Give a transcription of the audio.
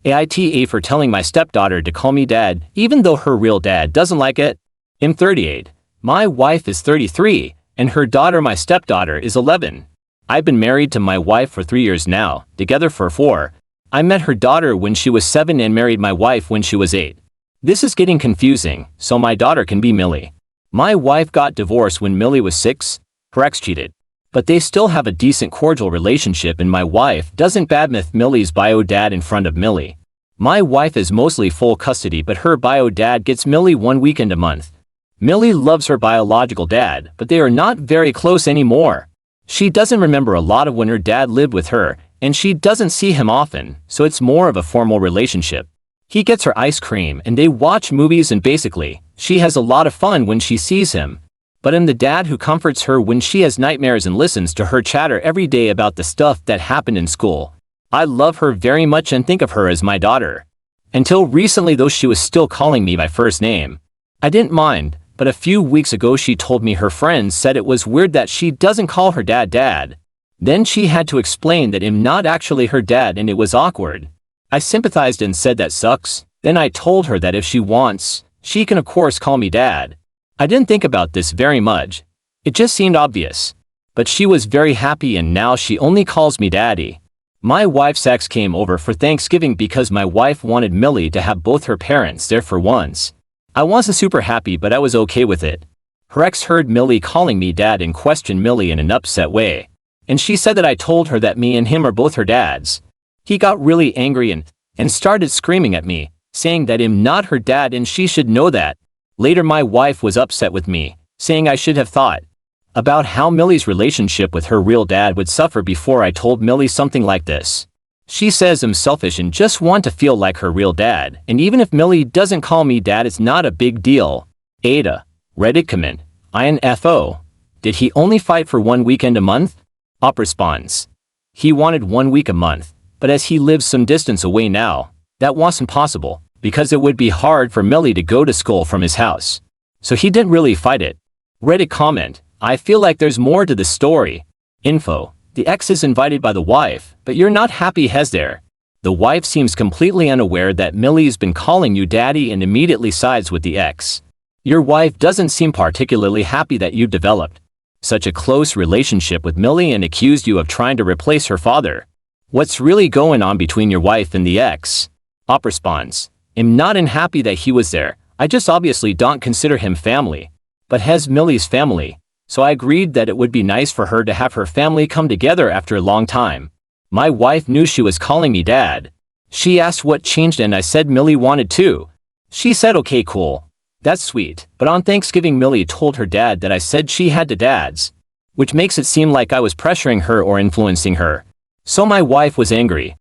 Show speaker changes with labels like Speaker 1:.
Speaker 1: AITA for telling my stepdaughter to call me dad, even though her real dad doesn't like it. I'm 38. My wife is 33, and her daughter, my stepdaughter, is 11. I've been married to my wife for 3 years now, together for 4. I met her daughter when she was 7 and married my wife when she was 8. This is getting confusing, so my daughter can be Millie. My wife got divorced when Millie was 6, her ex cheated. But they still have a decent cordial relationship and my wife doesn't badmouth Millie's bio dad in front of Millie. My wife is mostly full custody but her bio dad gets Millie 1 weekend a month. Millie loves her biological dad, but they are not very close anymore. She doesn't remember a lot of when her dad lived with her, and she doesn't see him often, so it's more of a formal relationship. He gets her ice cream and they watch movies and basically, she has a lot of fun when she sees him. But I'm the dad who comforts her when she has nightmares and listens to her chatter every day about the stuff that happened in school. I love her very much and think of her as my daughter. Until recently though she was still calling me by first name. I didn't mind, but a few weeks ago she told me her friends said it was weird that she doesn't call her dad dad. Then she had to explain that I'm not actually her dad and it was awkward. I sympathized and said that sucks. Then I told her that if she wants, she can of course call me dad. I didn't think about this very much. It just seemed obvious. But she was very happy and now she only calls me daddy. My wife's ex came over for Thanksgiving because my wife wanted Millie to have both her parents there for once. I wasn't super happy but I was okay with it. Her ex heard Millie calling me dad and questioned Millie in an upset way. And she said that I told her that me and him are both her dads. He got really angry and started screaming at me, saying that I'm not her dad and she should know that. Later my wife was upset with me, saying I should have thought about how Millie's relationship with her real dad would suffer before I told Millie something like this. She says I'm selfish and just want to feel like her real dad, and even if Millie doesn't call me dad it's not a big deal. Ada, Reddit comment, INFO. Did he only fight for 1 weekend a month? Op responds. He wanted 1 week a month, but as he lives some distance away now, that wasn't possible, because it would be hard for Millie to go to school from his house. So he didn't really fight it. Reddit comment, I feel like there's more to the story. Info, the ex is invited by the wife, but you're not happy has there. The wife seems completely unaware that Millie's been calling you daddy and immediately sides with the ex. Your wife doesn't seem particularly happy that you developed such a close relationship with Millie and accused you of trying to replace her father. What's really going on between your wife and the ex? Op responds. I'm not unhappy that he was there, I just obviously don't consider him family. But has Millie's family, so I agreed that it would be nice for her to have her family come together after a long time. My wife knew she was calling me dad. She asked what changed and I said Millie wanted to. She said okay cool. That's sweet, but on Thanksgiving Millie told her dad that I said she had to dads. Which makes it seem like I was pressuring her or influencing her. So my wife was angry.